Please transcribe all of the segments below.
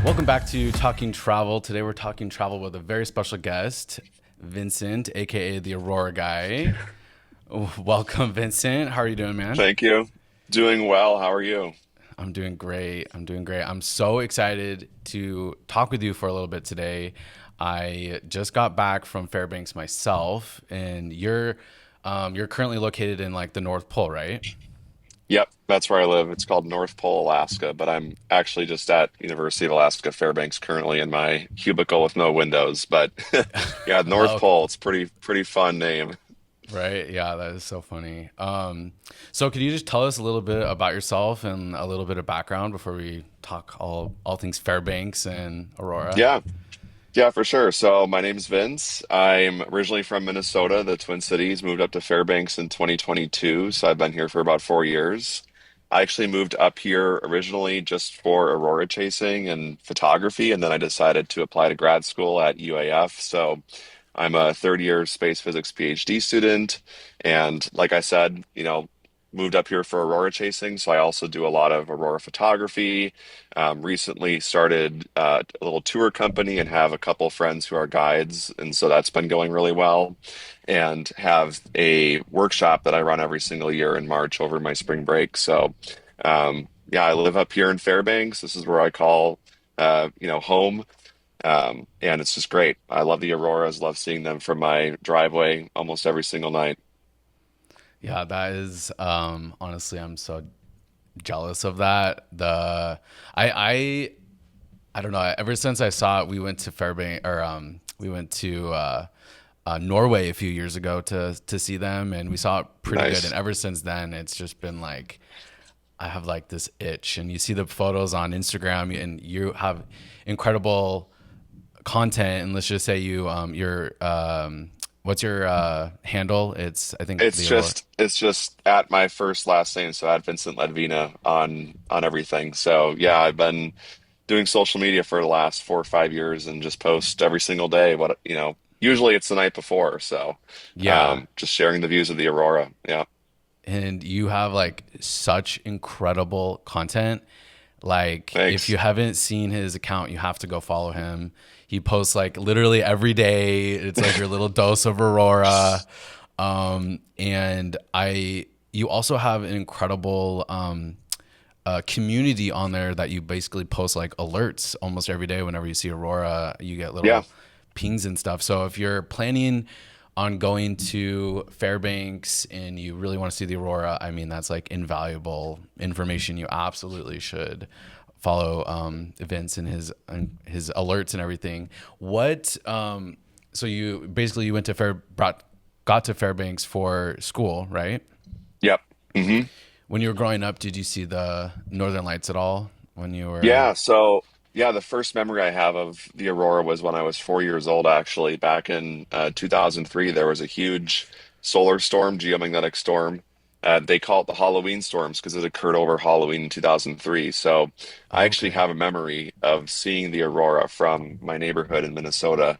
Welcome back to Talking Travel. Today we're talking travel with a very special guest, Vincent, aka the Aurora guy. Welcome, Vincent. How are you doing, man? Thank you. Doing well. How are you? I'm doing great. I'm doing great. I'm so excited to talk with you for a little bit today. I just got back from Fairbanks myself, and you're currently located in like the North Pole, right? Yep, that's where I live. It's called North Pole, Alaska, but I'm actually just at University of Alaska Fairbanks currently in my cubicle with no windows. But yeah, North Oh, Pole, it's pretty fun name. right. Yeah, that is so funny. So could you just tell us a little bit about yourself and a little bit of background before we talk all things Fairbanks and Aurora? Yeah, yeah, for sure. So my name's Vince. I'm originally from Minnesota, the Twin Cities, moved up to Fairbanks in 2022, so I've been here for about 4 years. I actually moved up here originally just for aurora chasing and photography, and then I decided to apply to grad school at UAF. So I'm a third year space physics PhD student. And like I said, moved up here for aurora chasing. So I also do a lot of aurora photography. Recently started a little tour company and have a couple friends who are guides. And so that's been going really well. And have a workshop that I run every single year in March over my spring break. So, yeah, I live up here in Fairbanks. This is where I call, home. And it's just great. I love the auroras, love seeing them from my driveway almost every single night. Yeah, that is honestly, I'm so jealous of that. I I I don't know. Ever since I saw it, we went to Fairbanks or we went to Norway a few years ago to see them, and we saw it pretty good. And Nice. ever since then, it's just been like I have like this itch. And you see the photos on Instagram, and you have incredible content. And let's just say your what's your handle? It's I think It's the Aurora. just at my first last name, so at Vincent Ledvina on everything. So yeah, I've been doing social media for the last 4 or 5 years and just post every single day. Usually it's the night before, so Yeah, just sharing the views of the aurora. Yeah, and you have like such incredible content. Like if you thanks. haven't seen his account, you have to go follow him. He posts like literally every day. It's like your little dose of Aurora. And you also have an incredible community on there that you basically post like alerts almost every day. Whenever you see Aurora, you get Yeah, little pings and stuff. So if you're planning on going to Fairbanks and you really want to see the Aurora, I mean, that's like invaluable information. You absolutely should follow events and his alerts and everything. What so you basically you went to got to Fairbanks for school, right? yep. Hmm. When you were growing up, did you see the Northern Lights at all when you were? Yeah, so yeah, the first memory I have of the aurora was when I was 4 years old, actually. Back in 2003, there was a huge solar storm, geomagnetic storm. They call it the Halloween storms because it occurred over Halloween in 2003. So I Oh, actually okay. have a memory of seeing the aurora from my neighborhood in Minnesota.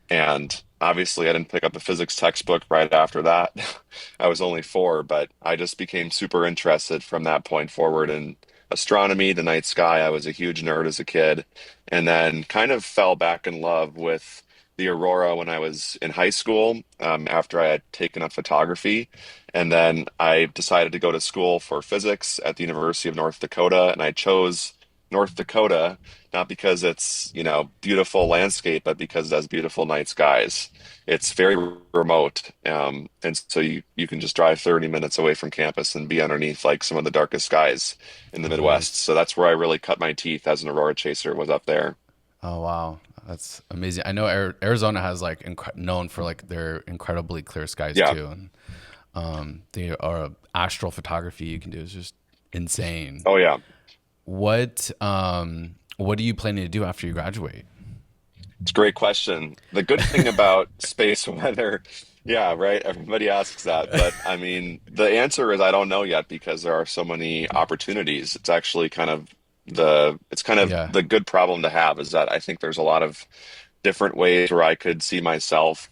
And obviously, I didn't pick up a physics textbook right after that. I was only four, but I just became super interested from that point forward in astronomy, the night sky. I was a huge nerd as a kid, and then kind of fell back in love with the aurora when I was in high school, after I had taken up photography. And then I decided to go to school for physics at the University of North Dakota, and I chose North Dakota not because it's, beautiful landscape, but because it has beautiful night skies. It's very remote, and so you can just drive 30 minutes away from campus and be underneath like some of the darkest skies in the Oh, Midwest. nice. So that's where I really cut my teeth as an aurora chaser, was up there. Oh, wow. That's amazing. I know Arizona has like known for like their incredibly clear skies Yeah. too, and the astral photography you can do is just insane. Oh yeah. What are you planning to do after you graduate? It's a great question. The good thing about space weather, yeah, right. Everybody asks that, but I mean, the answer is I don't know yet because there are so many opportunities. It's kind of Yeah. the good problem to have is that I think there's a lot of different ways where I could see myself,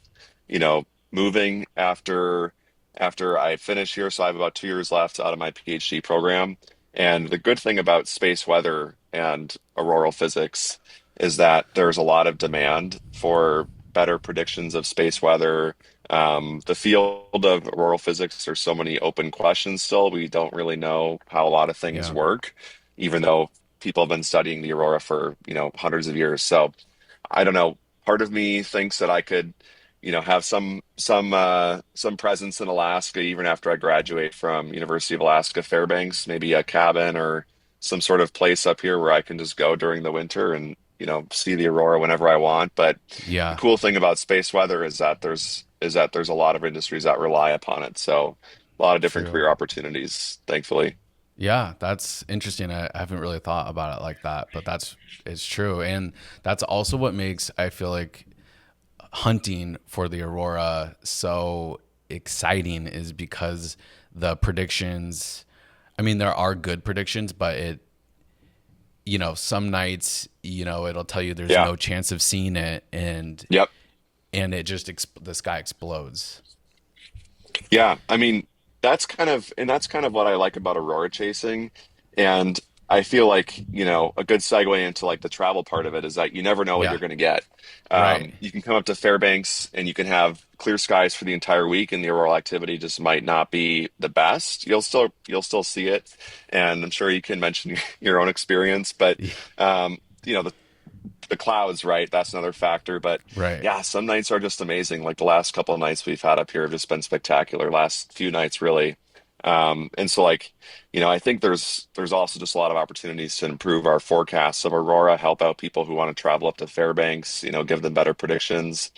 moving after I finish here. So I have about 2 years left out of my PhD program. And the good thing about space weather and auroral physics is that there's a lot of demand for better predictions of space weather. The field of auroral physics, there's so many open questions still. We don't really know how a lot of things Yeah. work, even though people have been studying the aurora for, hundreds of years. So I don't know. Part of me thinks that I could, have some presence in Alaska even after I graduate from University of Alaska Fairbanks, maybe a cabin or some sort of place up here where I can just go during the winter and, see the aurora whenever I want. But the Yeah, cool thing about space weather is that there's a lot of industries that rely upon it. So a lot of different true. career opportunities, thankfully. Yeah, that's interesting. I haven't really thought about it like that, but it's true. And that's also what makes I feel like hunting for the aurora so exciting is because the predictions, I mean, there are good predictions, but some nights, it'll tell you there's Yeah. no chance of seeing it, Yep. and it just the sky explodes. Yeah, I mean, that's kind of what I like about Aurora chasing. And I feel like, a good segue into like the travel part of it is that you never know what Yeah, you're going to get. right. You can come up to Fairbanks and you can have clear skies for the entire week, and the auroral activity just might not be the best. You'll still see it, and I'm sure you can mention your own experience, but the clouds, right? That's another factor. But Right. yeah, some nights are just amazing. Like the last couple of nights we've had up here have just been spectacular. Last few nights, really. And so like, I think there's also just a lot of opportunities to improve our forecasts of Aurora, help out people who want to travel up to Fairbanks, give them better predictions.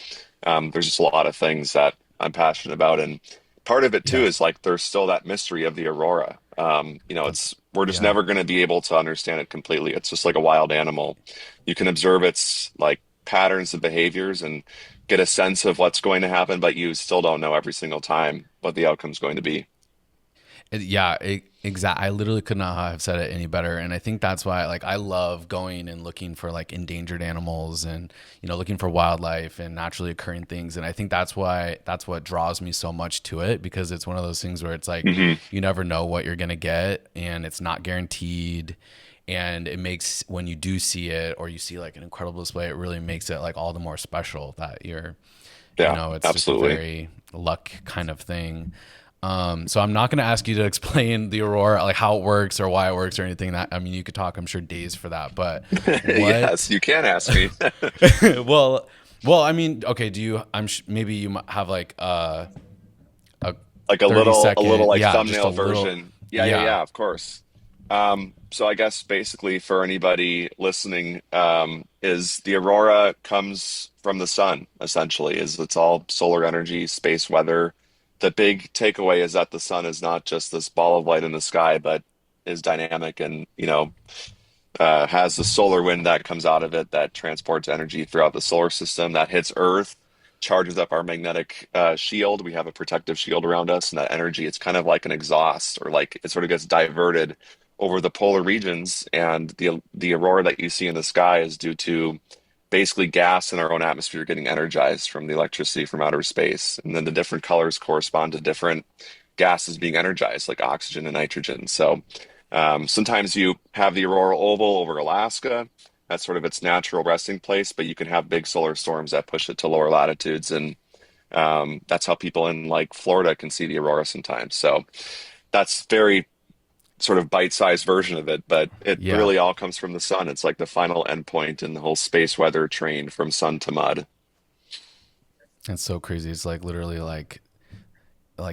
There's just a lot of things that I'm passionate about. And part of it too Yeah. is like there's still that mystery of the Aurora. That's It's we're just yeah. never going to be able to understand it completely. It's just like a wild animal. You can observe its like patterns of behaviors and get a sense of what's going to happen, but you still don't know every single time what the outcome's going to be. Yeah, exactly. I literally could not have said it any better. And I think that's why, like, I love going and looking for like endangered animals and, looking for wildlife and naturally occurring things. And I think that's what draws me so much to it, because it's one of those things where it's like, Hmm. you never know what you're going to get and it's not guaranteed. And it makes, when you do see it or you see like an incredible display, it really makes it like all the more special that Yeah, it's just a absolutely. very luck kind of thing. So I'm not going to ask you to explain the aurora, like how it works or why it works or anything. That, I mean, you could talk, I'm sure, days for that. But Yes, what? you can ask me. well, well, I mean, okay. Do you? Maybe you might have like a Like a 30 little second, like yeah, just a thumbnail little, version. Yeah, yeah, yeah, yeah, of course. So I guess basically for anybody listening, is the aurora comes from the sun, essentially, is it's all solar energy, space weather. The big takeaway is that the sun is not just this ball of light in the sky, but is dynamic and, has the solar wind that comes out of it that transports energy throughout the solar system that hits Earth, charges up our magnetic shield. We have a protective shield around us, and that energy, it's kind of like an exhaust, or like it sort of gets diverted over the polar regions. And the aurora that you see in the sky is due to basically gas in our own atmosphere getting energized from the electricity from outer space. And then the different colors correspond to different gases being energized, like oxygen and nitrogen. So sometimes you have the auroral oval over Alaska. That's sort of its natural resting place, but you can have big solar storms that push it to lower latitudes. And that's how people in like Florida can see the aurora sometimes. So that's very sort of bite-sized version of it, but it yeah. really all comes from the sun. It's like the final endpoint in the whole space weather train from sun to mud. It's so crazy. It's like literally like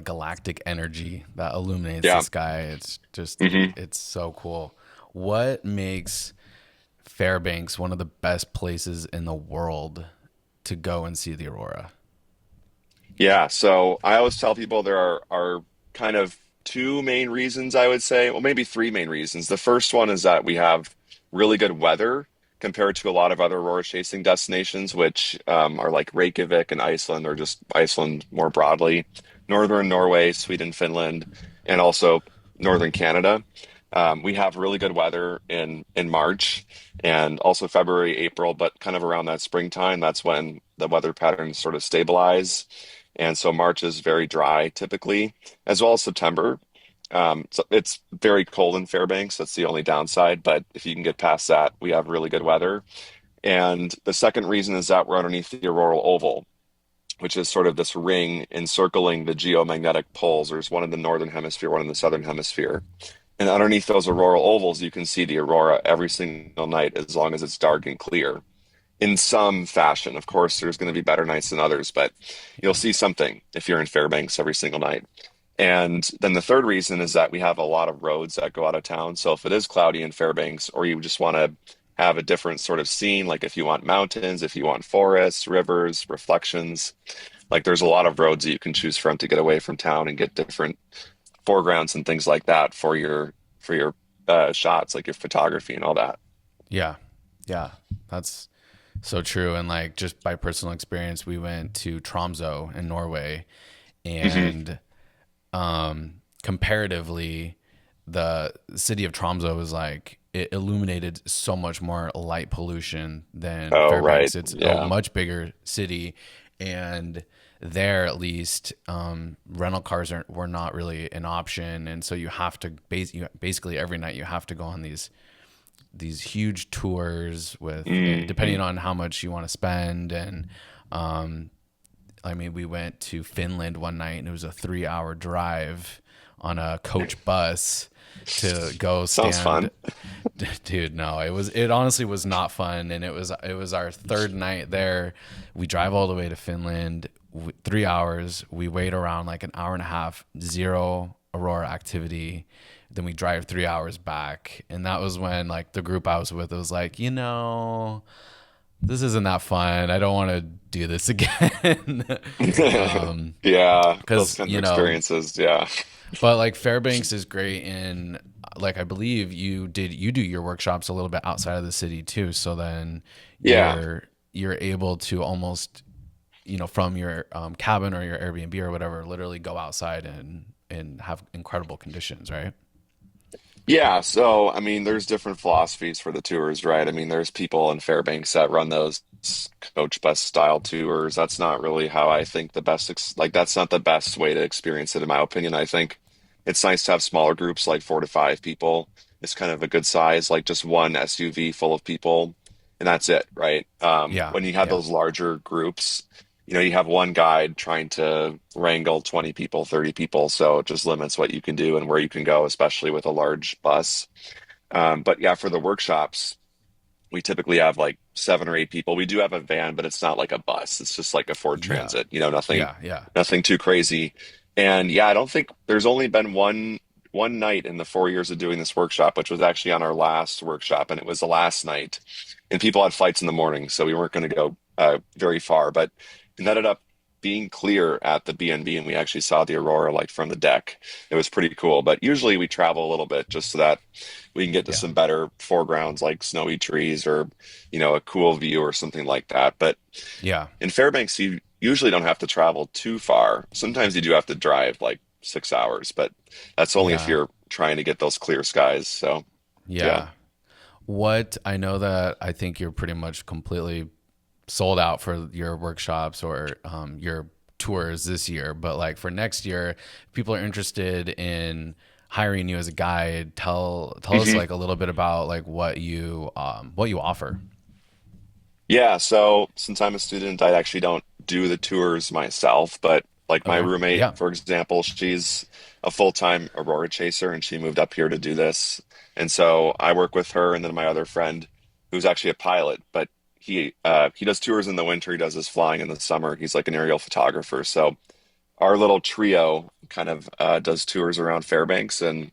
galactic energy that illuminates the Yeah. sky. It's just, Hmm. it's so cool. What makes Fairbanks one of the best places in the world to go and see the aurora? Yeah, so I always tell people there are kind of two main reasons I would say, well, maybe three main reasons. The first one is that we have really good weather compared to a lot of other aurora chasing destinations, which are like Reykjavik and Iceland, or just Iceland more broadly, Northern Norway, Sweden, Finland, and also Northern Canada. We have really good weather in March and also February, April, but kind of around that springtime, that's when the weather patterns sort of stabilize. And so March is very dry typically, as well as September. So it's very cold in Fairbanks. That's the only downside. But if you can get past that, we have really good weather. And the second reason is that we're underneath the auroral oval, which is sort of this ring encircling the geomagnetic poles. There's one in the northern hemisphere, one in the southern hemisphere. And underneath those auroral ovals, you can see the aurora every single night as long as it's dark and clear in some fashion. Of course, there's going to be better nights than others, but you'll Yeah. see something if you're in Fairbanks every single night. And then the third reason is that we have a lot of roads that go out of town. So if it is cloudy in Fairbanks, or you just want to have a different sort of scene, like if you want mountains, if you want forests, rivers, reflections, like there's a lot of roads that you can choose from to get away from town and get different foregrounds and things like that for your shots, like your photography and all that. Yeah. Yeah. That's so true. And like just by personal experience, we went to Tromsø in Norway, Hmm. and comparatively, the city of Tromsø was like it illuminated so much more light pollution than Oh, right. Fairbanks. It's a Yeah. much bigger city, and there at least rental cars were not really an option, and so you have to basically every night you have to go on these huge tours with depending Hmm. on how much you want to spend. And I mean, we went to Finland one night and it was a 3 hour drive on a coach bus to go Sounds stand. fun. Dude, no, it honestly was not fun. And it was our third night there. We drive all the way to Finland, 3 hours. We wait around like an hour and a half, zero Aurora activity. Then we drive 3 hours back. And that was when like the group I was with was like, this isn't that fun. I don't want to do this again. Yeah, those Because, kinds of experiences. Yeah. but like Fairbanks is great in, like, I believe you do your workshops a little bit outside of the city too. So then Yeah. you're able to almost, from your cabin or your Airbnb or whatever, literally go outside and have incredible conditions, right? Yeah, so I mean, there's different philosophies for the tours, right? I mean, there's people in Fairbanks that run those coach bus style tours. That's not really how I think the best, ex like, that's not the best way to experience it, in my opinion. I think it's nice to have smaller groups, like 4 to 5 people. It's kind of a good size, like just one SUV full of people, and that's it, right? Yeah, When you have yeah, those larger groups, you have one guide trying to wrangle 20 people, 30 people, so it just limits what you can do and where you can go, especially with a large bus. But yeah, for the workshops, we typically have like 7 or 8 people. We do have a van, but it's not like a bus. It's just like a Ford yeah, Transit, nothing, yeah, yeah, nothing too crazy. And yeah, I don't think there's only been one night in the 4 years of doing this workshop, which was actually on our last workshop, and it was the last night. And people had flights in the morning, so we weren't going to go very far. But it ended up being clear at the B&B, and we actually saw the aurora like from the deck. It was pretty cool. But usually we travel a little bit just so that we can get to yeah, some better foregrounds like snowy trees or a cool view or something like that. But yeah, in Fairbanks, you usually don't have to travel too far. Sometimes you do have to drive like 6 hours, but that's only if yeah, you're trying to get those clear skies. So, yeah. yeah. What I know that I think you're pretty much completely sold out for your workshops or your tours this year, but like for next year, if people are interested in hiring you as a guide, tell us Hmm. like a little bit about like what you offer. Yeah. So, since I'm a student, I actually don't do the tours myself, but like my Okay. roommate, Yeah. for example, she's a full-time Aurora chaser and she moved up here to do this. And so I work with her and then my other friend who's actually a pilot, but he does tours in the winter, he does his flying in the summer. He's like an aerial photographer. So our little trio kind of does tours around Fairbanks, and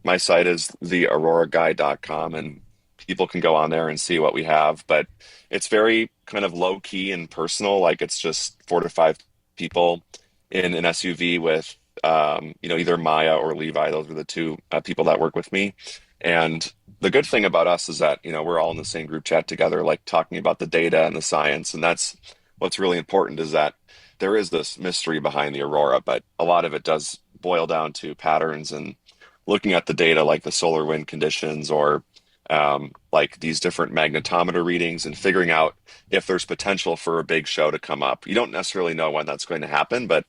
my site is theauroraguide.com, and people can go on there and see what we have. But it's very kind of low key and personal. Like it's just 4 to 5 people in an SUV with, either Maya or Levi. Those are the two people that work with me. And the good thing about us is that, we're all in the same group chat together, like talking about the data and the science. And that's what's really important is that there is this mystery behind the aurora, but a lot of it does boil down to patterns and looking at the data like the solar wind conditions or like these different magnetometer readings and figuring out if there's potential for a big show to come up. You don't necessarily know when that's going to happen, but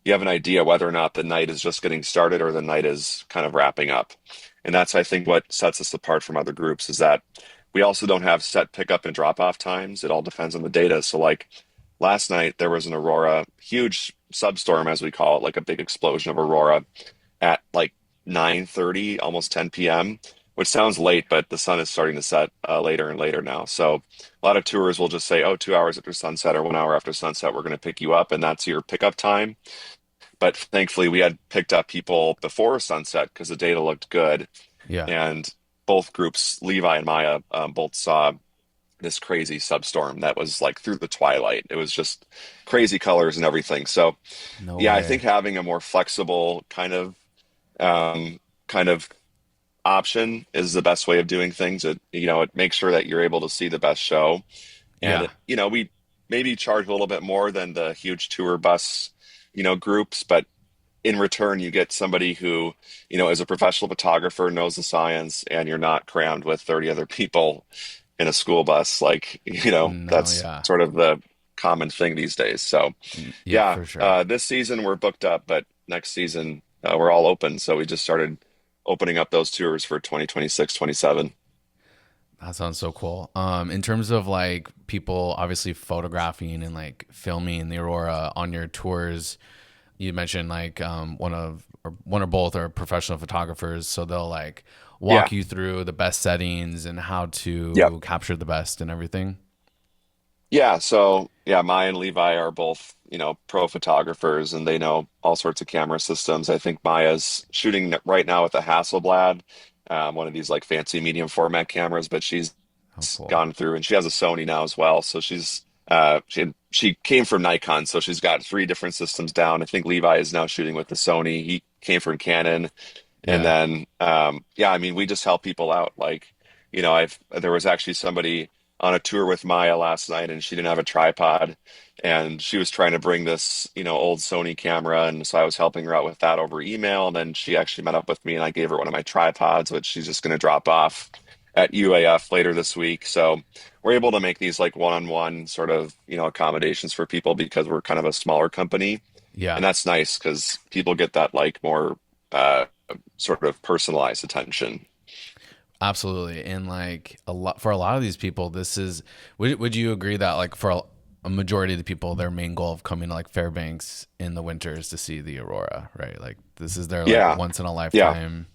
you have an idea whether or not the night is just getting started or the night is kind of wrapping up. And that's, I think, what sets us apart from other groups is that we also don't have set pickup and drop off times. It all depends on the data. So like last night there was an Aurora, huge substorm as we call it, like a big explosion of Aurora at like 9:30, almost 10 p.m., which sounds late, but the sun is starting to set later and later now. So a lot of tours will just say, oh, 2 hours after sunset or 1 hour after sunset, we're going to pick you up, and that's your pickup time. But thankfully, we had picked up people before sunset because the data looked good. Yeah. And both groups, Levi and Maya, both saw this crazy substorm that was like through the twilight. It was just crazy colors and everything. So, No yeah, I think way. having a more flexible kind of option is the best way of doing things. It makes sure that you're able to see the best show. And Yeah. we maybe charge a little bit more than the huge tour bus, groups, but in return, you get somebody who, is a professional photographer, knows the science, and you're not crammed with 30 other people in a school bus. Like, No, that's yeah. sort of the common thing these days. So, Yeah, yeah, for sure. this season we're booked up, but next season we're all open. So we just started opening up those tours for 2026, 27. That sounds so cool. In terms of like people obviously photographing and like filming the aurora on your tours, you mentioned like one or both are professional photographers, so they'll like Yeah. walk you through the best settings and how Yep. to capture the best and everything. Yeah, so yeah, Maya and Levi are both, pro photographers and they know all sorts of camera systems. I think Maya's shooting right now with a Hasselblad, one of these like fancy medium format cameras, but she's Oh, cool. gone through and she has a Sony now as well. So she came from Nikon, so she's got three different systems down. I think Levi is now shooting with the Sony. He came from Canon. And Yeah. then, yeah, I mean, we just help people out. Like, there was actually somebody on a tour with Maya last night, and she didn't have a tripod, and she was trying to bring this, old Sony camera, and so I was helping her out with that over email. And then she actually met up with me, and I gave her one of my tripods, which she's just going to drop off at UAF later this week. So we're able to make these like one-on-one sort of, accommodations for people because we're kind of a smaller company, Yeah. and that's nice because people get that like more. Sort of personalized attention. Absolutely. And like a lot of these people, this is, would you agree that like for a majority of the people, their main goal of coming to like Fairbanks in the winter is to see the aurora, right? Like this is their like Yeah, once in a yeah, lifetime.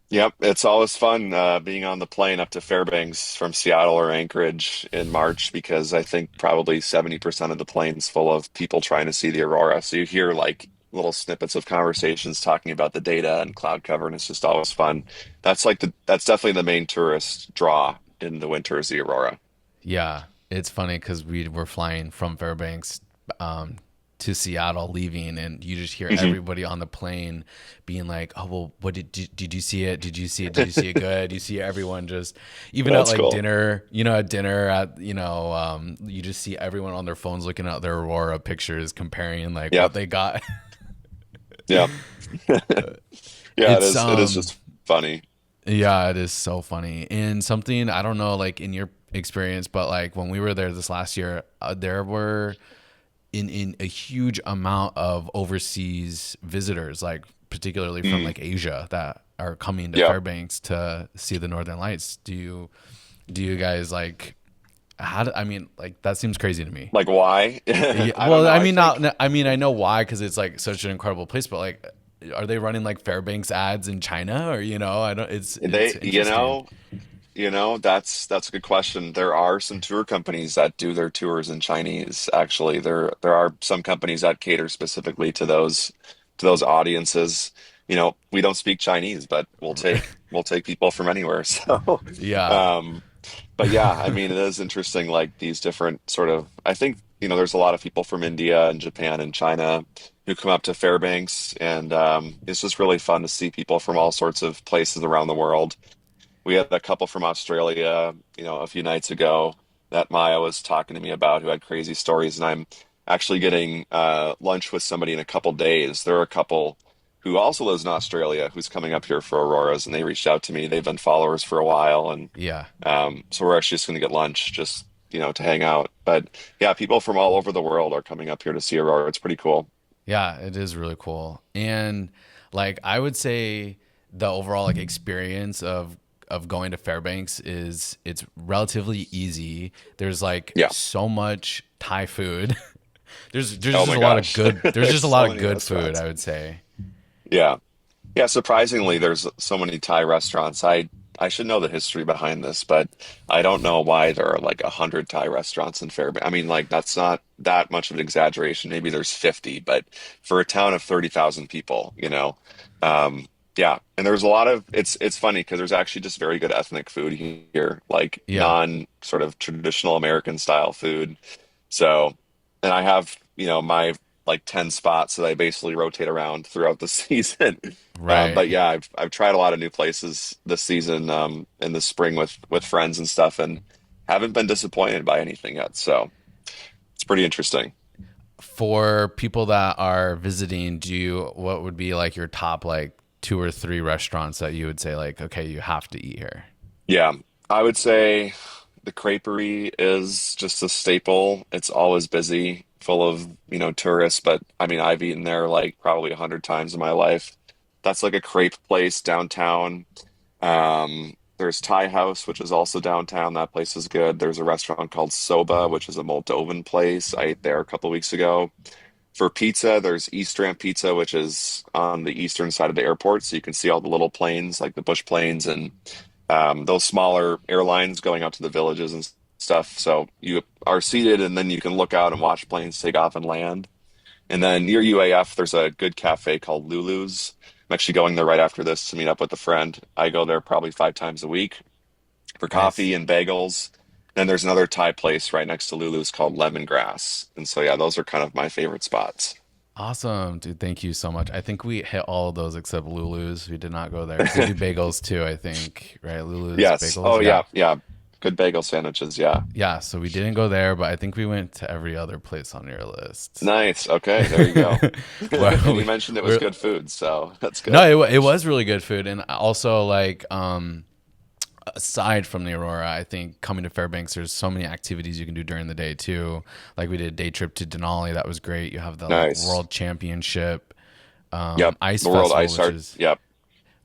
yep. It's always fun being on the plane up to Fairbanks from Seattle or Anchorage in March because I think probably 70% of the plane's full of people trying to see the aurora. So you hear like little snippets of conversations talking about the data and cloud cover, and it's just always fun. That's definitely the main tourist draw in the winter is the aurora. Yeah. It's funny because we were flying from Fairbanks um, to Seattle leaving, and you just hear Hmm. everybody on the plane being like, "Oh well, what did you see it? Did you see it? Did you see it good?" You see everyone just, even at That's like cool. dinner, at dinner you just see everyone on their phones looking at their aurora pictures, comparing like what Yep, they got. yep. Yeah, it It's is. It is just funny. Yeah, it is so funny. And something I don't know, like in your experience, but like when we were there this last year, there were in a huge amount of overseas visitors, like particularly from Mm, like Asia, that are coming to yep. Fairbanks to see the Northern Lights. Do you guys like I mean, like that seems crazy to me. Like why? Yeah, I don't well, know. I I mean, think not. I mean, I know why because it's like such an incredible place. But like, are they running like Fairbanks ads in China or I don't. It's they, interesting. that's a good question. There are some tour companies that do their tours in Chinese. Actually, there are some companies that cater specifically to those audiences. We don't speak Chinese, but we'll take people from anywhere. So, Yeah, um, but yeah, I mean, it is interesting, like these different sort of, I think, there's a lot of people from India and Japan and China who come up to Fairbanks, and it's just really fun to see people from all sorts of places around the world. We had a couple from Australia, a few nights ago that Maya was talking to me about who had crazy stories, and I'm actually getting lunch with somebody in a couple days. There are a couple who also lives in Australia who's coming up here for Auroras, and they reached out to me. They've been followers for a while, and yeah, so we're actually just going to get lunch just, to hang out. But yeah, people from all over the world are coming up here to see Aurora. It's pretty cool. yeah. It is really cool, and like I would say the overall like experience of of going to Fairbanks is it's relatively easy. There's like Yeah. so much Thai food. There's Oh just my a lot of gosh. good. There's There's just a so lot of many good food, restaurants. I would say. Yeah. Yeah, surprisingly, there's so many Thai restaurants. I should know the history behind this, but I don't know why there are like 100 Thai restaurants in Fairbanks. I mean, like that's not that much of an exaggeration. Maybe there's 50, but for a town of 30,000 people, yeah. And there's a lot of it's funny because there's actually just very good ethnic food here, like Yeah. non sort of traditional American style food. So, and I have, my like 10 spots that I basically rotate around throughout the season. But Right. yeah, I've tried a lot of new places this season, in the spring with friends and stuff, and haven't been disappointed by anything yet. So it's pretty interesting. For people that are visiting, what would be like your top like two or three restaurants that you would say like, okay, you have to eat here? Yeah, I would say the creperie is just a staple. It's always busy, full of, tourists, but I mean, I've eaten there like probably 100 times in my life. That's like a crepe place downtown. There's Thai House, which is also downtown. That place is good. There's a restaurant called Soba, which is a Moldovan place. I ate there a couple weeks ago. For pizza, there's East Ramp Pizza, which is on the eastern side of the airport, so you can see all the little planes, like the bush planes, and those smaller airlines going out to the villages and stuff. So you are seated, and then you can look out and watch planes take off and land. And then near UAF, there's a good cafe called Lulu's. I'm actually going there right after this to meet up with a friend. I go there probably 5 times a week for Nice. coffee and bagels. Then there's another Thai place right next to Lulu's called Lemongrass. And so, yeah, those are kind of my favorite spots. Awesome, dude. Thank you so much. I think we hit all of those except Lulu's. We did not go there because they do bagels too, I think, right? Lulu's Yes. bagels. Oh, Yeah. yeah. Yeah. Good bagel sandwiches. Yeah. Yeah. So we didn't go there, but I think we went to every other place on your list. Nice. Okay. There you go. Well, And you mentioned it was good food. So that's no, good. it was really good food. And also, like, aside from the Aurora, I think coming to Fairbanks, there's so many activities you can do during the day too. Like we did a day trip to Denali, that was great. You have the like Nice. World Championship, Yep. Ice The World Festival, Ice Art. Yep.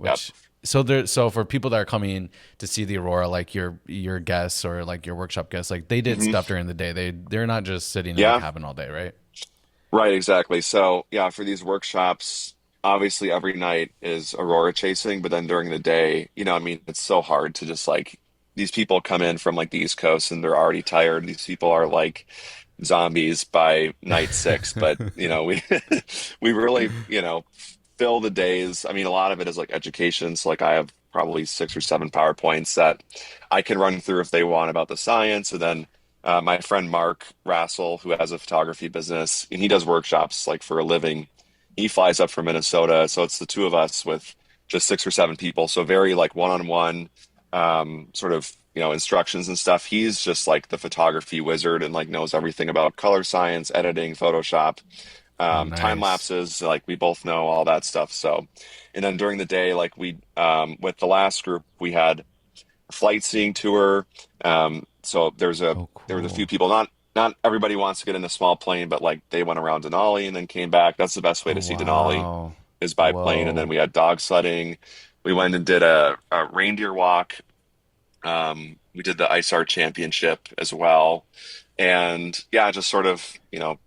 Yep. which so for people that are coming to see the Aurora, like your guests or like your workshop guests, like they did Hmm. stuff during the day. They're not just sitting in the Yeah. cabin all day, right? Right, exactly. So, yeah, for these workshops, obviously every night is Aurora chasing, but then during the day, I mean, it's so hard to just like these people come in from like the East Coast and they're already tired. These people are like zombies by night six, but we we really, fill the days. I mean, a lot of it is like education. So like I have probably 6 or 7 PowerPoints that I can run through if they want about the science, and then my friend Mark Rassel, who has a photography business, and he does workshops like for a living. He flies up from Minnesota, so it's the two of us with just 6 or 7 people. So very like one-on-one, sort of instructions and stuff. He's just like the photography wizard and like knows everything about color science, editing, Photoshop, Oh, time nice. lapses. Like we both know all that stuff. So, and then during the day, like we with the last group, we had flight seeing tour. So Oh, there was a few cool. people. Not everybody wants to get in a small plane, but like they went around Denali and then came back. That's the best way Oh, to see Denali wow. is by plane. And then Whoa. we had dog sledding. We went and did a reindeer walk. We did the Ice Art Championship as well. And yeah, just sort of,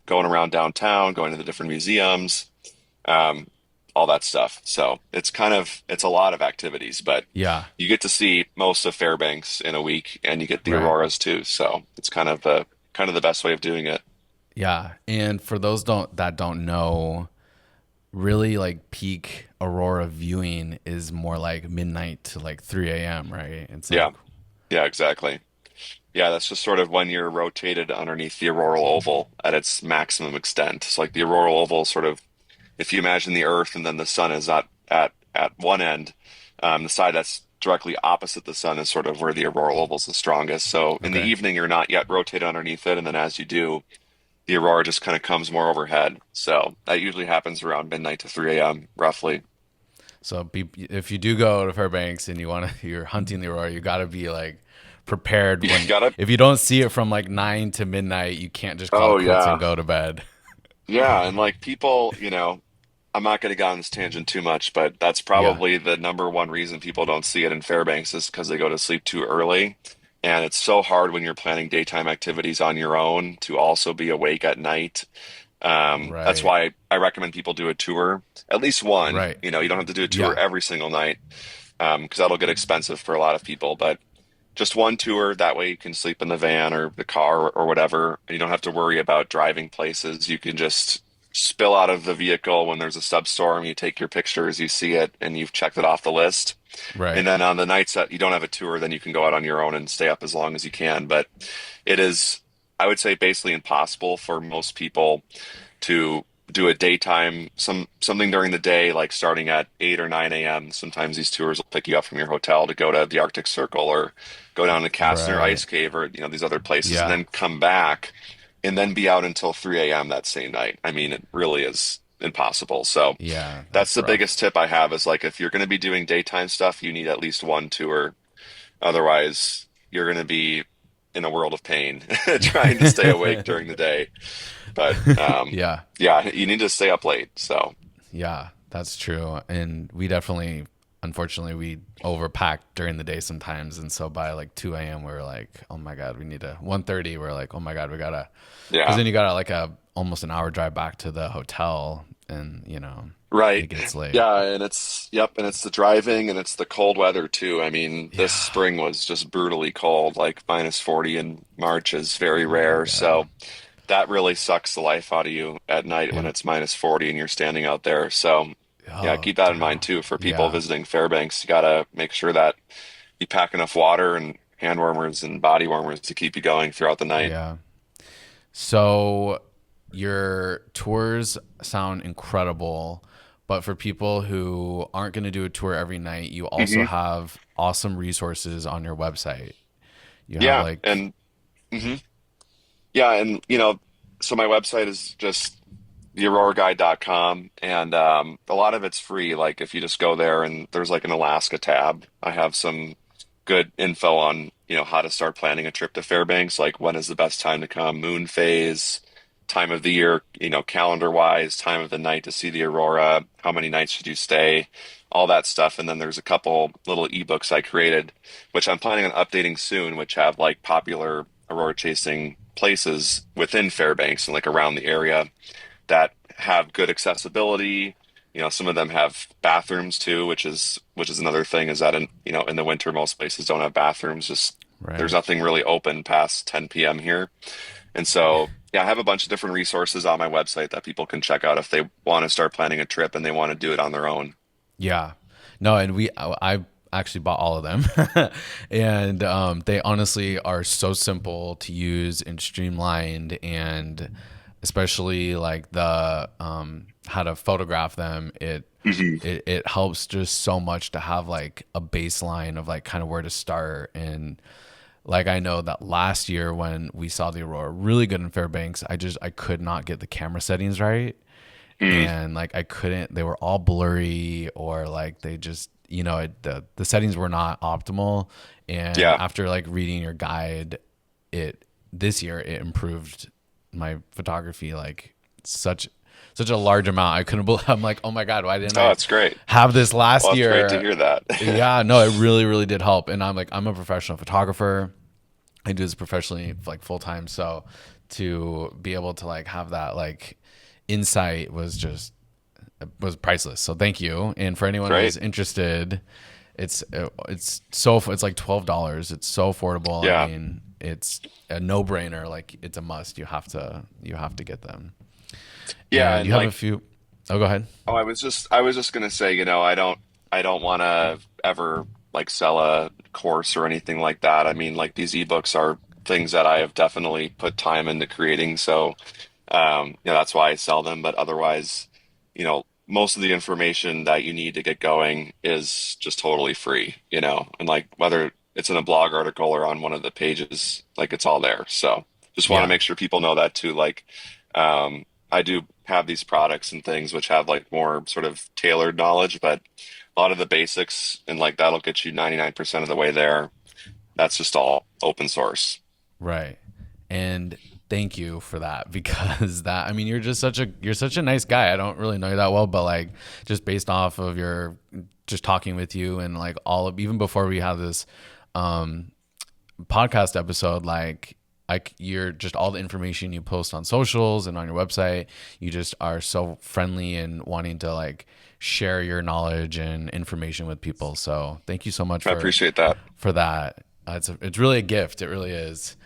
going around downtown, going to the different museums, um, all that stuff. So it's a lot of activities, but Yeah. you get to see most of Fairbanks in a week and you get the Right. auroras too. So it's kind of the best way of doing it. Yeah. And for those that don't know, really like peak aurora viewing is more like midnight to like 3 a.m., right? It's like, Yeah. Yeah, exactly. Yeah, that's just sort of when you're rotated underneath the auroral oval at its maximum extent. So like the auroral oval sort of, if you imagine the Earth and then the sun is at one end, the side that's directly opposite the sun is sort of where the auroral oval is the strongest. So in the okay. evening, you're not yet rotated underneath it, and then as you do, the aurora just kind of comes more overhead. So that usually happens around midnight to 3 a.m. roughly. So if you do go to Fairbanks and you're hunting the aurora, you got to be like prepared You when, got it? if you don't see it from like 9 to midnight, you can't just call Oh it quits and yeah. go to bed. Yeah, and like people, I'm not going to go on this tangent too much, but that's Yeah. probably the number one reason people don't see it in Fairbanks is because they go to sleep too early. And it's so hard when you're planning daytime activities on your own to also be awake at night. That's Right. why I recommend people do a tour, at least one. Right. You don't have to do a tour Yeah. every single night, because that'll get expensive for a lot of people. But just one tour, that way you can sleep in the van or the car or whatever. And you don't have to worry about driving places. You can just spill out of the vehicle when there's a substorm. You take your pictures, you see it, and you've checked it off the list. And Right. then on the nights that you don't have a tour, then you can go out on your own and stay up as long as you can. But it is, I would say, basically impossible for most people to do a daytime something during the day, like starting at 8 or 9 a.m. Sometimes these tours will pick you up from your hotel to go to the Arctic Circle or go down to Kastner Right. Ice Cave or these other places, and Yeah. then come back and then be out until 3 a.m. that same night. I mean, it really is impossible. So Yeah. that's That's the rough. biggest tip I have is like if you're going to be doing daytime stuff, you need at least one tour. Otherwise, you're going to be in a world of pain trying to stay awake during the day. But Yeah. yeah, you need to stay up late. So Yeah, that's true. And we definitely, unfortunately, we overpacked during the day sometimes. And so by like 2 a.m., we were like, oh my God, we need to, 1:30, we're like, oh my God, we gotta, because yeah, then you gotta like almost an hour drive back to the hotel and, right. it gets late. Yeah, and it's yep, and it's the driving and it's the cold weather too. I mean, this Yeah. spring was just brutally cold, like minus 40 in March is very Oh my rare. God. So that really sucks the life out of you at night when It, it's minus 40 and you're standing out there. So yeah, oh, keep that in mind bro. too for people Yeah. visiting Fairbanks. You gotta make sure that you pack enough water and hand warmers and body warmers to keep you going throughout the night. Yeah. So your tours sound incredible, but for people who aren't going to do a tour every night, you also Hmm. have awesome resources on your website. You have Yeah, like, and mhm. Yeah, and so my website is just theauroraguide.com, and a lot of it's free. Like if you just go there and there's like an Alaska tab, I have some good info on, how to start planning a trip to Fairbanks, like when is the best time to come, moon phase, time of the year, calendar wise, time of the night to see the aurora, how many nights should you stay, all that stuff. And then there's a couple little ebooks I created, which I'm planning on updating soon, which have like popular aurora chasing places within Fairbanks and like around the area that have good accessibility. Some of them have bathrooms too, which is another thing is that in the winter most places don't have bathrooms. Just there's right. nothing really open past 10 p.m. here. And so yeah, I have a bunch of different resources on my website that people can check out if they want to start planning a trip and they want to do it on their own. Yeah. No, and I actually bought all of them. And they honestly are so simple to use and streamlined, and especially like the how to photograph them. Hmm. It helps just so much to have like a baseline of like kind of where to start. And like I know that last year when we saw the aurora really good in Fairbanks, I could not get the camera settings right, Mm. and like I couldn't, they were all blurry, or like they just, the settings were not optimal. And Yeah. after like reading your guide, it this year it improved my photography like such a large amount. I couldn't believe, I'm like, oh my God, why didn't Oh, I that's great. have this Well, last that's great to year? hear that. Yeah, no, it really, really did help. And I'm like, I'm a professional photographer. I do this professionally, like full time. So to be able to like have that like insight was priceless. So thank you. And for anyone who's Great. interested, it's like $12. It's so affordable. I Yeah. mean, it's a no brainer. Like it's a must. You have to get them. Yeah, And and you have a like few. Oh, go ahead. oh, I was just gonna say, I don't want to ever like sell a course or anything like that. I mean, like these ebooks are things that I have definitely put time into creating, so that's why I sell them. But otherwise, most of the information that you need to get going is just totally free, and like whether it's in a blog article or on one of the pages, like it's all there. So just want to Yeah. make sure people know that too. Like, I do have these products and things which have like more sort of tailored knowledge, but a lot of the basics and like that'll get you 99% of the way there. That's just all open source. Right. And thank you for that because that I mean you're such a nice guy. I don't really know you that well, but like just based off of your just talking with you and like all of even before we have this um podcast episode, like you're just all the information you post on socials and on your website, you just are so friendly and wanting to like share your knowledge and information with people. So thank you so much I appreciate that. for that. It's really a gift. It really is.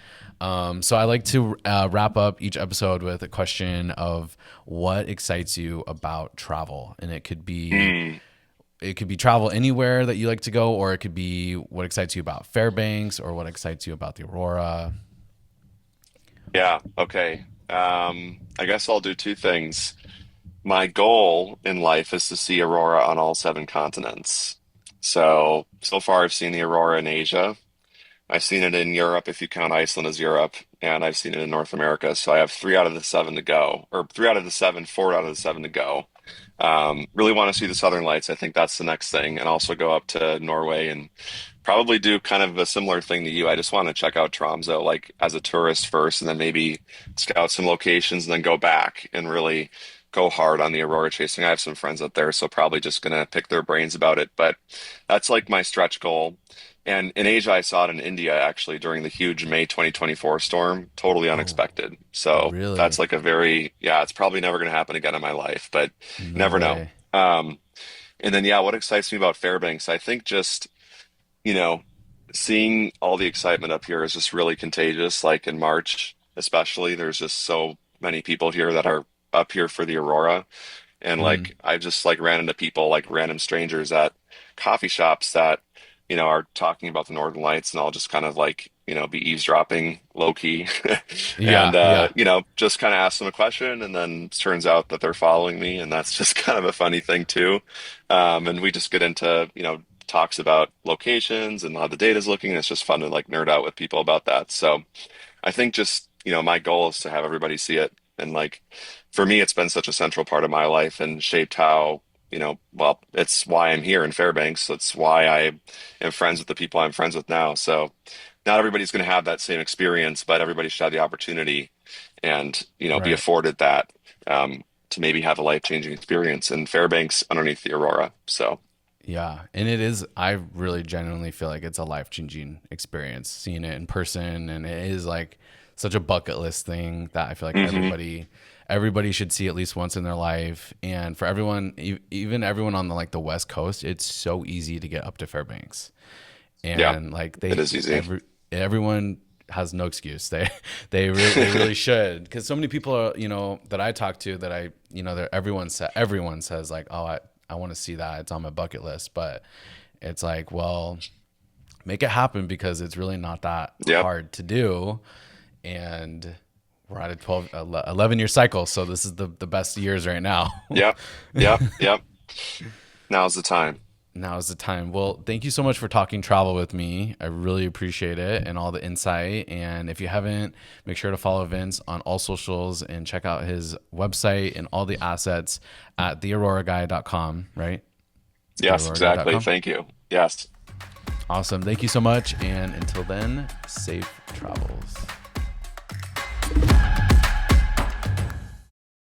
So I like to wrap up each episode with a question of what excites you about travel, and it could be travel anywhere that you like to go, or it could be what excites you about Fairbanks, or what excites you about the Aurora. Yeah, okay. I guess I'll do two things. My goal in life is to see Aurora on all seven continents. So far I've seen the Aurora in Asia. I've seen it in Europe, if you count Iceland as Europe, and I've seen it in North America. So I have three out of the seven to go, or three out of the seven, four out of the seven to go. Really want to see the Southern Lights. I think that's the next thing, and also go up to Norway and probably do kind of a similar thing to you. I just want to check out Tromso, like as a tourist first, and then maybe scout some locations, and then go back and really go hard on the Aurora chasing. I have some friends up there, so probably just gonna pick their brains about it. But that's like my stretch goal. And in Asia, I saw it in India actually during the huge May 2024 storm, totally Oh, unexpected. So that's really? like a very, yeah, it's probably never going to happen again in my life, but you No never know. way. And then, yeah, what excites me about Fairbanks, I think just, you know, seeing all the excitement up here is just really contagious. Like in March, especially, there's just so many people here that are up here for the Aurora. And Mm. like I just like ran into people like random strangers at coffee shops that, are talking about the Northern Lights, and I'll just kind of like, be eavesdropping low key and Yeah, yeah, just kind of ask them a question, and then it turns out that they're following me, and that's just kind of a funny thing too. And we just get into, talks about locations and how the data's looking, and it's just fun to like nerd out with people about that. So I think just, my goal is to have everybody see it. And like for me, it's been such a central part of my life and shaped how, well, it's why I'm here in Fairbanks. That's why I am friends with the people I'm friends with now. So not everybody's going to have that same experience, but everybody should have the opportunity and, be right. afforded that to maybe have a life-changing experience in Fairbanks underneath the Aurora. So, Yeah, and it is. I really genuinely feel like it's a life changing experience seeing it in person, and it is like such a bucket list thing that I feel like hmm everybody should see at least once in their life. And for everyone, even everyone on the like the West Coast, it's so easy to get up to Fairbanks, yeah, and like it is easy. everyone has no excuse. They really should, because so many people are, that I talk to, that I everyone says like, oh, I want to see that, it's on my bucket list. But it's like, well, make it happen, because it's really not that Yep, hard to do. And we're at a 11 year cycle, so this is the best years right now. yep, yep. Now's the time. Now is the time. Well, thank you so much for talking travel with me. I really appreciate it and all the insight. And if you haven't, make sure to follow Vince on all socials and check out his website and all the assets at theauroraguy.com, right? Yes, exactly. Theauroraguy.com. Thank you. Yes. Awesome. Thank you so much. And until then, safe travels.